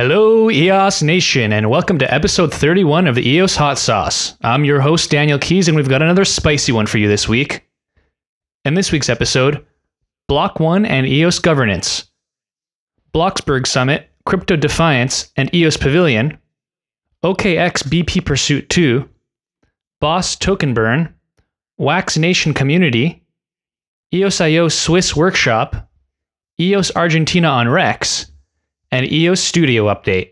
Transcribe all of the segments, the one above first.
Hello, EOS Nation, and welcome to episode 31 of the EOS Hot Sauce. I'm your host, Daniel Keys, and we've got another spicy one for you this week. In this week's episode, Block.one and EOS Governance, Bloxburg Summit, Crypto DeFiance, and EOS Pavilion, OKEx BP Pursuit 2, BOS Token Burn, Wax Nation Community, EOSIO Swiss Workshop, EOS Argentina on Rex, and EOS Studio update.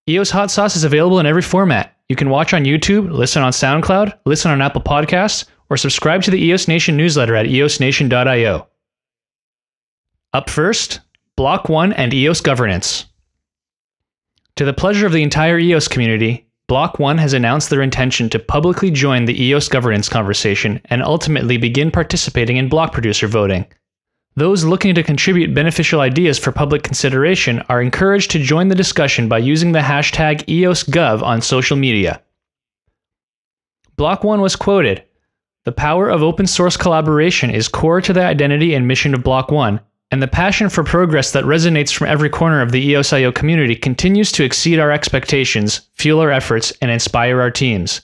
EOS Hot Sauce is available in every format. You can watch on YouTube, listen on SoundCloud, listen on Apple Podcasts, or subscribe to the EOS Nation newsletter at eosnation.io. Up first, Block.one and EOS Governance. To the pleasure of the entire EOS community, Block.one has announced their intention to publicly join the EOS governance conversation and ultimately begin participating in block producer voting. Those looking to contribute beneficial ideas for public consideration are encouraged to join the discussion by using the hashtag EOSGov on social media. Block.one was quoted, "The power of open source collaboration is core to the identity and mission of Block.one, and the passion for progress that resonates from every corner of the EOSIO community continues to exceed our expectations, fuel our efforts, and inspire our teams.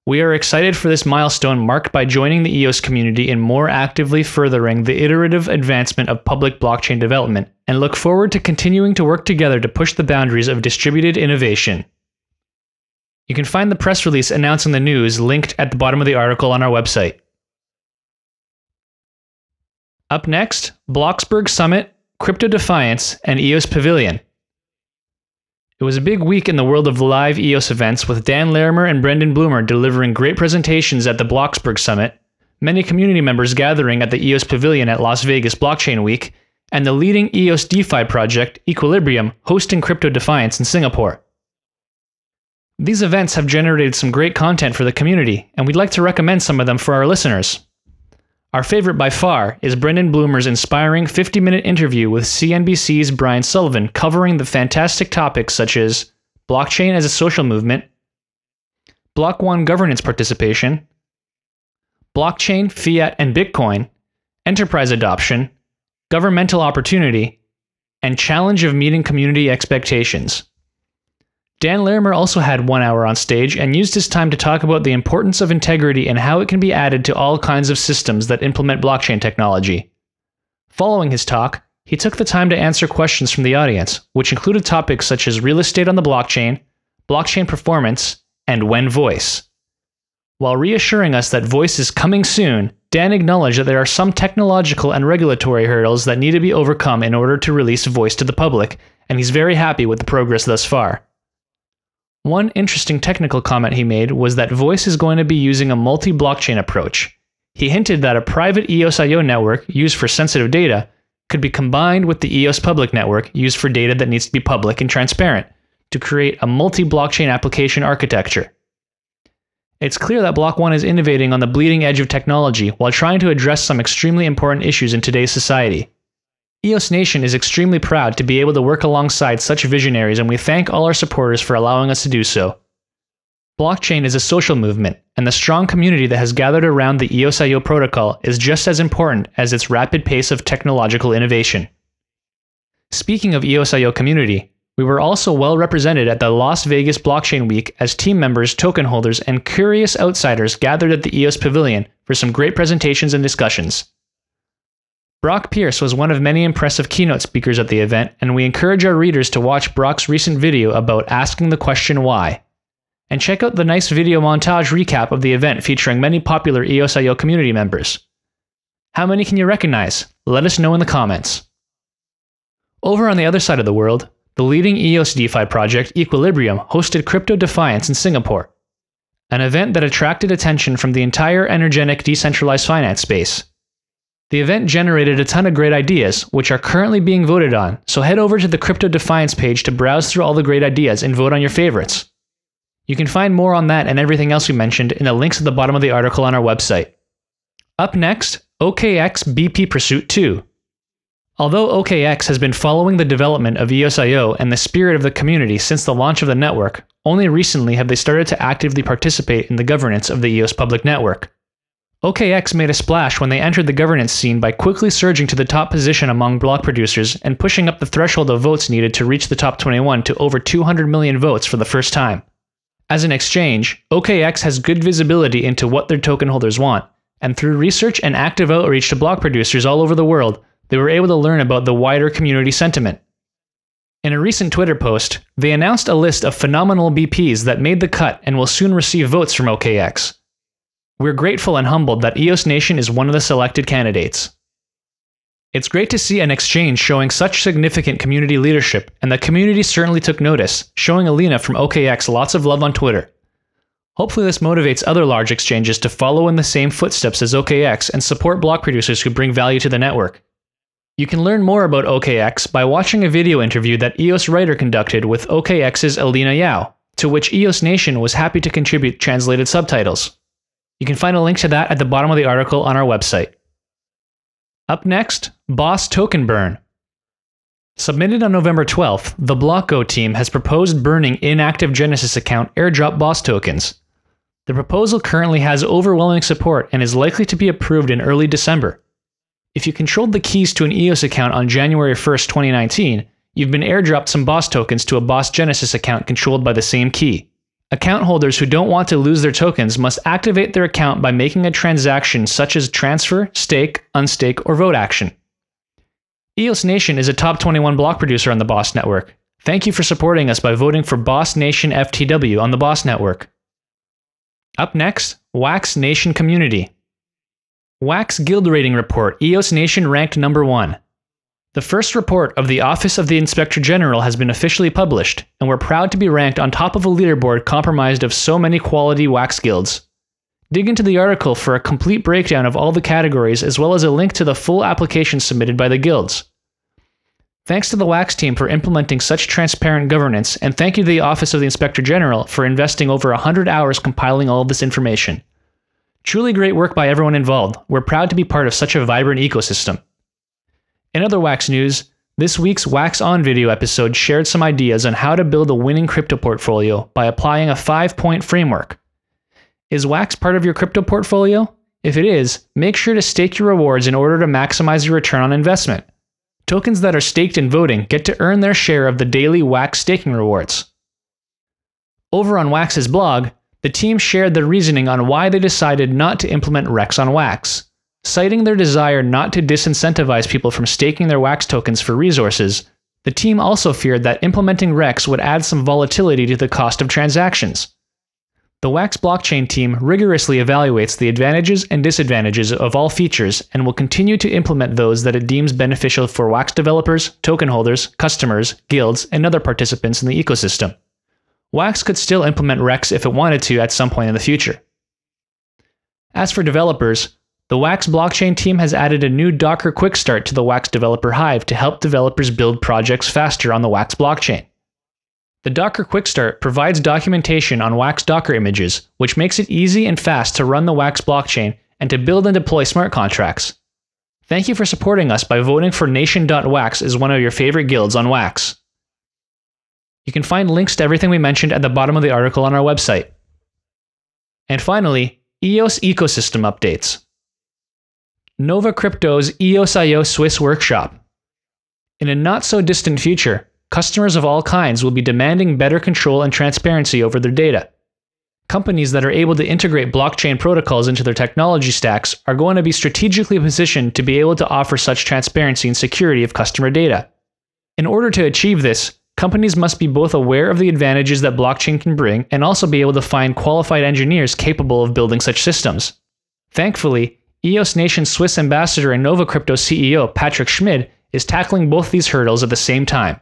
We are excited for this milestone marked by joining the EOS community in more actively furthering the iterative advancement of public blockchain development, and look forward to continuing to work together to push the boundaries of distributed innovation." You can find the press release announcing the news linked at the bottom of the article on our website. Up next, Bloxburg Summit, Crypto DeFiance, and EOS Pavilion. It was a big week in the world of live EOS events, with Dan Larimer and Brendan Bloomer delivering great presentations at the Bloxburg Summit, many community members gathering at the EOS Pavilion at Las Vegas Blockchain Week, and the leading EOS DeFi project, Equilibrium, hosting Crypto DeFiance in Singapore. These events have generated some great content for the community, and we'd like to recommend some of them for our listeners. Our favorite by far is Brendan Bloomer's inspiring 50-minute interview with CNBC's Brian Sullivan, covering the fantastic topics such as blockchain as a social movement, Block.one governance participation, blockchain, fiat, and Bitcoin, enterprise adoption, governmental opportunity, and challenge of meeting community expectations. Dan Larimer also had 1 hour on stage and used his time to talk about the importance of integrity and how it can be added to all kinds of systems that implement blockchain technology. Following his talk, he took the time to answer questions from the audience, which included topics such as real estate on the blockchain performance, and when voice. While reassuring us that voice is coming soon, Dan acknowledged that there are some technological and regulatory hurdles that need to be overcome in order to release voice to the public, and he's very happy with the progress thus far. One interesting technical comment he made was that voice is going to be using a multi-blockchain approach. He hinted that a private EOSIO network used for sensitive data could be combined with the EOS public network used for data that needs to be public and transparent to create a multi-blockchain application architecture. It's clear that Block.one is innovating on the bleeding edge of technology while trying to address some extremely important issues in today's society. EOS Nation is extremely proud to be able to work alongside such visionaries, and we thank all our supporters for allowing us to do so. Blockchain is a social movement, and the strong community that has gathered around the EOSIO protocol is just as important as its rapid pace of technological innovation. Speaking of EOSIO community, we were also well represented at the Las Vegas Blockchain Week as team members, token holders, and curious outsiders gathered at the EOS Pavilion for some great presentations and discussions. Brock Pierce was one of many impressive keynote speakers at the event, and we encourage our readers to watch Brock's recent video about asking the question why. And check out the nice video montage recap of the event featuring many popular EOSIO community members. How many can you recognize? Let us know in the comments. Over on the other side of the world, the leading EOS DeFi project, Equilibrium, hosted Crypto DeFiance in Singapore, an event that attracted attention from the entire energetic decentralized finance space. The event generated a ton of great ideas, which are currently being voted on, so head over to the Crypto DeFiance page to browse through all the great ideas and vote on your favorites. You can find more on that and everything else we mentioned in the links at the bottom of the article on our website. Up next, OKEx BP Pursuit 2. Although OKEx has been following the development of EOSIO and the spirit of the community since the launch of the network, only recently have they started to actively participate in the governance of the EOS public network. OKEx made a splash when they entered the governance scene by quickly surging to the top position among block producers and pushing up the threshold of votes needed to reach the top 21 to over 200 million votes for the first time. As an exchange, OKEx has good visibility into what their token holders want, and through research and active outreach to block producers all over the world, they were able to learn about the wider community sentiment. In a recent Twitter post, they announced a list of phenomenal BPs that made the cut and will soon receive votes from OKEx. We're grateful and humbled that EOS Nation is one of the selected candidates. It's great to see an exchange showing such significant community leadership, and the community certainly took notice, showing Alina from OKEx lots of love on Twitter. Hopefully this motivates other large exchanges to follow in the same footsteps as OKEx and support block producers who bring value to the network. You can learn more about OKEx by watching a video interview that EOS Writer conducted with OKEx's Alina Yao, to which EOS Nation was happy to contribute translated subtitles. You can find a link to that at the bottom of the article on our website. Up next, BOS token burn. Submitted on November 12th, the Blockone team has proposed burning inactive Genesis account airdrop BOS tokens. The proposal currently has overwhelming support and is likely to be approved in early December. If you controlled the keys to an EOS account on January 1st, 2019, you've been airdropped some BOS tokens to a BOS Genesis account controlled by the same key. Account holders who don't want to lose their tokens must activate their account by making a transaction such as transfer, stake, unstake, or vote action. EOS Nation is a top 21 block producer on the BOS network. Thank you for supporting us by voting for BOS Nation FTW on the BOS network. Up next, WAX Nation Community. WAX Guild Rating Report, EOS Nation ranked number 1. The first report of the Office of the Inspector General has been officially published, and we're proud to be ranked on top of a leaderboard comprised of so many quality WAX guilds. Dig into the article for a complete breakdown of all the categories as well as a link to the full application submitted by the guilds. Thanks to the WAX team for implementing such transparent governance, and thank you to the Office of the Inspector General for investing over 100 hours compiling all of this information. Truly great work by everyone involved. We're proud to be part of such a vibrant ecosystem. In other WAX news, this week's Wax On video episode shared some ideas on how to build a winning crypto portfolio by applying a 5-point framework. Is Wax part of your crypto portfolio? If it is, make sure to stake your rewards in order to maximize your return on investment. Tokens that are staked in voting get to earn their share of the daily Wax staking rewards. Over on Wax's blog, the team shared their reasoning on why they decided not to implement Rex on Wax. Citing their desire not to disincentivize people from staking their WAX tokens for resources, the team also feared that implementing Rex would add some volatility to the cost of transactions. The WAX blockchain team rigorously evaluates the advantages and disadvantages of all features and will continue to implement those that it deems beneficial for WAX developers, token holders, customers, guilds, and other participants in the ecosystem. WAX could still implement Rex if it wanted to at some point in the future. As for developers, the WAX blockchain team has added a new Docker Quick Start to the WAX developer hive to help developers build projects faster on the WAX blockchain. The Docker Quick Start provides documentation on WAX Docker images, which makes it easy and fast to run the WAX blockchain and to build and deploy smart contracts. Thank you for supporting us by voting for Nation.wax as one of your favorite guilds on WAX. You can find links to everything we mentioned at the bottom of the article on our website. And finally, EOS Ecosystem Updates. Nova Crypto's EOSIO Swiss Workshop. In a not-so-distant future, customers of all kinds will be demanding better control and transparency over their data. Companies that are able to integrate blockchain protocols into their technology stacks are going to be strategically positioned to be able to offer such transparency and security of customer data. In order to achieve this, companies must be both aware of the advantages that blockchain can bring and also be able to find qualified engineers capable of building such systems. Thankfully, EOS Nation Swiss Ambassador and Nova Crypto CEO Patrick Schmid is tackling both these hurdles at the same time.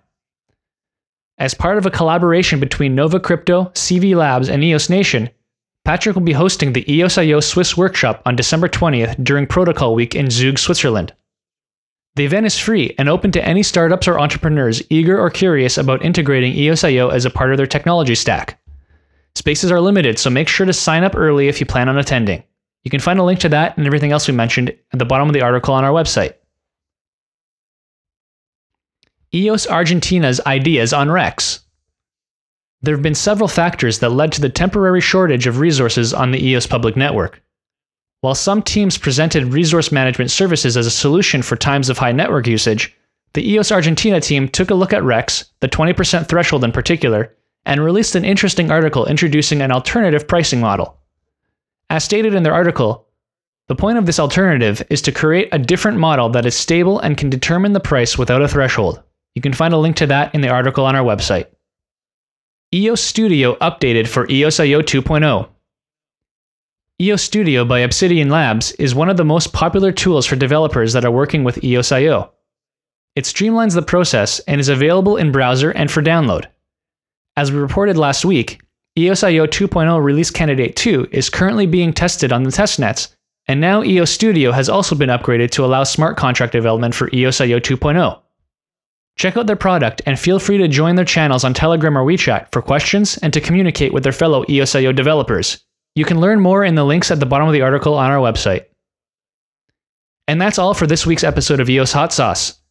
As part of a collaboration between Nova Crypto, CV Labs, and EOS Nation, Patrick will be hosting the EOSIO Swiss Workshop on December 20th during Protocol Week in Zug, Switzerland. The event is free and open to any startups or entrepreneurs eager or curious about integrating EOSIO as a part of their technology stack. Spaces are limited, so make sure to sign up early if you plan on attending. You can find a link to that and everything else we mentioned at the bottom of the article on our website. EOS Argentina's ideas on Rex. There have been several factors that led to the temporary shortage of resources on the EOS public network. While some teams presented resource management services as a solution for times of high network usage, the EOS Argentina team took a look at REX, the 20% threshold in particular, and released an interesting article introducing an alternative pricing model. As stated in their article, the point of this alternative is to create a different model that is stable and can determine the price without a threshold. You can find a link to that in the article on our website. EOS Studio updated for EOSIO 2.0. EOS Studio by Obsidian Labs is one of the most popular tools for developers that are working with EOSIO. It streamlines the process and is available in browser and for download. As we reported last week, EOSIO 2.0 Release Candidate 2 is currently being tested on the testnets, and now EOS Studio has also been upgraded to allow smart contract development for EOSIO 2.0. Check out their product and feel free to join their channels on Telegram or WeChat for questions and to communicate with their fellow EOSIO developers. You can learn more in the links at the bottom of the article on our website. And that's all for this week's episode of EOS Hot Sauce.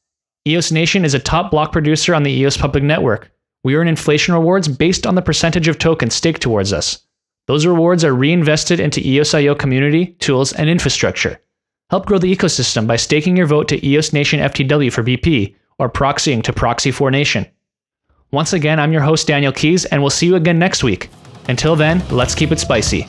EOS Nation is a top block producer on the EOS public network. We earn inflation rewards based on the percentage of tokens staked towards us. Those rewards are reinvested into EOSIO community, tools, and infrastructure. Help grow the ecosystem by staking your vote to EOS Nation FTW for BP or proxying to Proxy4Nation. Once again, I'm your host Daniel Keys, and we'll see you again next week. Until then, let's keep it spicy.